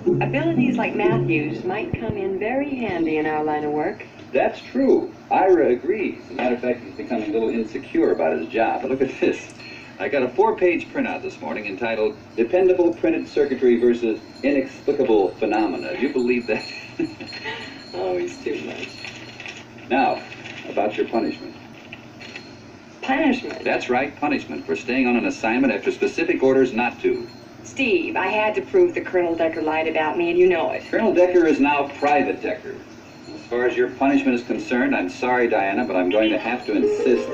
Abilities like Matthew's might come in very handy in our line of work. That's true. Ira agrees. As a matter of fact, he's becoming a little insecure about his job. But look at this. I got a 4-page printout this morning entitled Dependable Printed Circuitry versus Inexplicable Phenomena. Do you believe that? Always too much. Now, about your punishment. Punishment? That's right, punishment for staying on an assignment after specific orders not to. Steve, I had to prove that Colonel Decker lied about me, and you know it. Colonel Decker is now Private Decker. As far as your punishment is concerned, I'm sorry, Diana, but I'm going to have to insist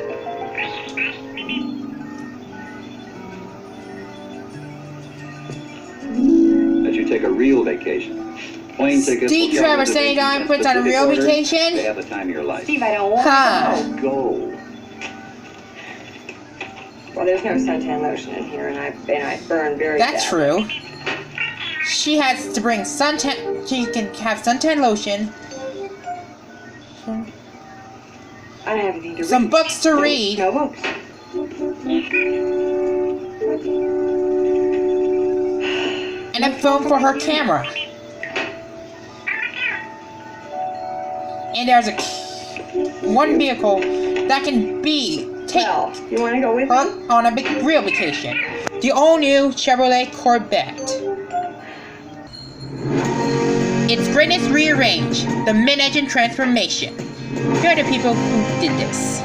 that you take a real vacation. Plane tickets. Steve Trevor saying going puts on a real vacation? They have the time of your life. Steve, I don't want to Go. Well, there's no suntan lotion in here, and I burn very bad. That's true. She has to bring suntan. She can have suntan lotion. I don't have anything to read. Some books to read. No books. And a film for her camera. And there's one vehicle that can be Well, you want to go with me? on a big real vacation. The all-new Chevrolet Corvette. Its greatness rearranged, the mid-engine transformation. Here are the people who did this.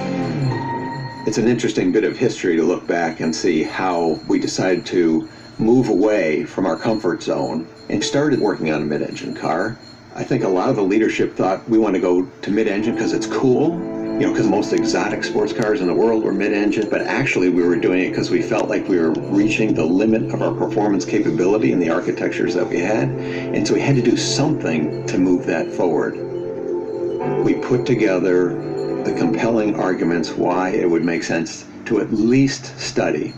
It's an interesting bit of history to look back and see how we decided to move away from our comfort zone and started working on a mid-engine car. I think a lot of the leadership thought we want to go to mid-engine because it's cool, you know, because most exotic sports cars in the world were mid-engine, but actually we were doing it because we felt like we were reaching the limit of our performance capability in the architectures that we had, and so we had to do something to move that forward. We put together the compelling arguments why it would make sense to at least study.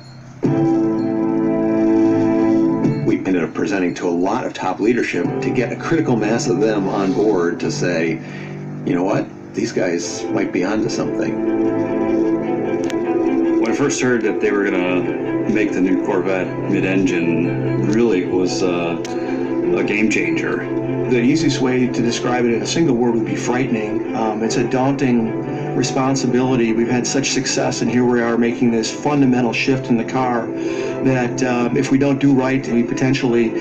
We ended up presenting to a lot of top leadership to get a critical mass of them on board to say, you know what, these guys might be onto something. When I first heard that they were going to make the new Corvette mid-engine, really it was a game changer. The easiest way to describe it in a single word would be frightening. It's a daunting responsibility. We've had such success, and here we are making this fundamental shift in the car that if we don't do right, we potentially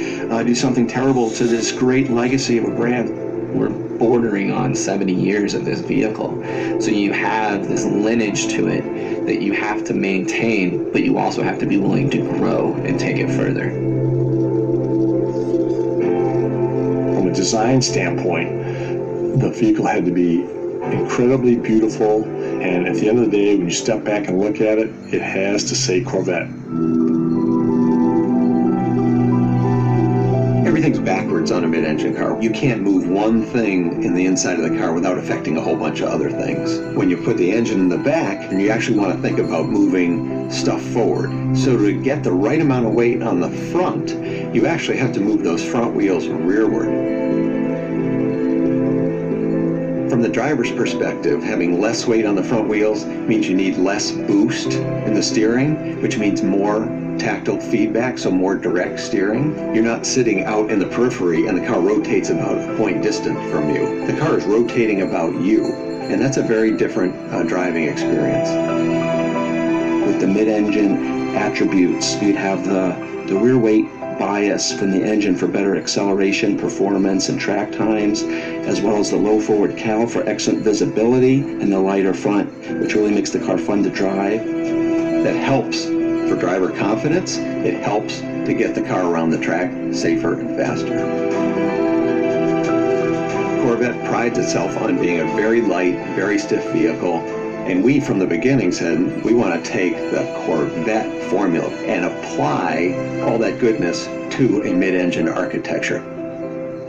do something terrible to this great legacy of a brand. We're bordering on 70 years of this vehicle. So you have this lineage to it that you have to maintain, but you also have to be willing to grow and take it further. From a design standpoint, the vehicle had to be incredibly beautiful, and at the end of the day, when you step back and look at it, it has to say Corvette. Everything's backwards on a mid-engine car. You can't move one thing in the inside of the car without affecting a whole bunch of other things. When you put the engine in the back, and you actually want to think about moving stuff forward. So to get the right amount of weight on the front, you actually have to move those front wheels rearward. From the driver's perspective, having less weight on the front wheels means you need less boost in the steering, which means more tactile feedback, so more direct steering. You're not sitting out in the periphery and the car rotates about a point distant from you. The car is rotating about you, and that's a very different driving experience. With the mid-engine attributes, you'd have the rear weight bias from the engine for better acceleration, performance, and track times, as well as the low forward cowl for excellent visibility, and the lighter front, which really makes the car fun to drive. That helps for driver confidence. It helps to get the car around the track safer and faster. Corvette prides itself on being a very light, very stiff vehicle, and we from the beginning said we want to take the Corvette formula and apply all that goodness to a mid-engine architecture.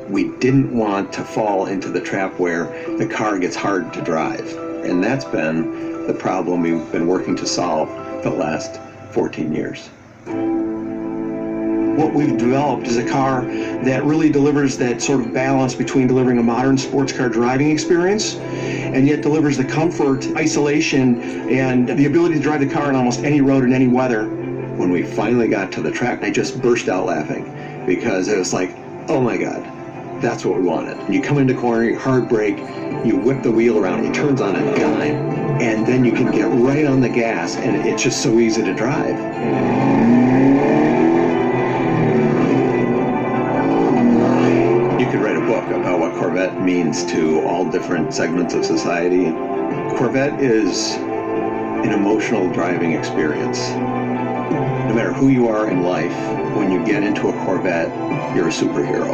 We didn't want to fall into the trap where the car gets hard to drive, and that's been the problem we've been working to solve for the last 14 years. What we've developed is a car that really delivers that sort of balance between delivering a modern sports car driving experience and yet delivers the comfort, isolation, and the ability to drive the car on almost any road in any weather. When we finally got to the track, I just burst out laughing because it was like, oh my God, that's what we wanted. You come into corner, you hard brake, you whip the wheel around, it turns on a dime, and then you can get right on the gas, and it's just so easy to drive. You could write a book about what Corvette means to all different segments of society. Corvette is an emotional driving experience. No matter who you are in life, when you get into a Corvette, you're a superhero.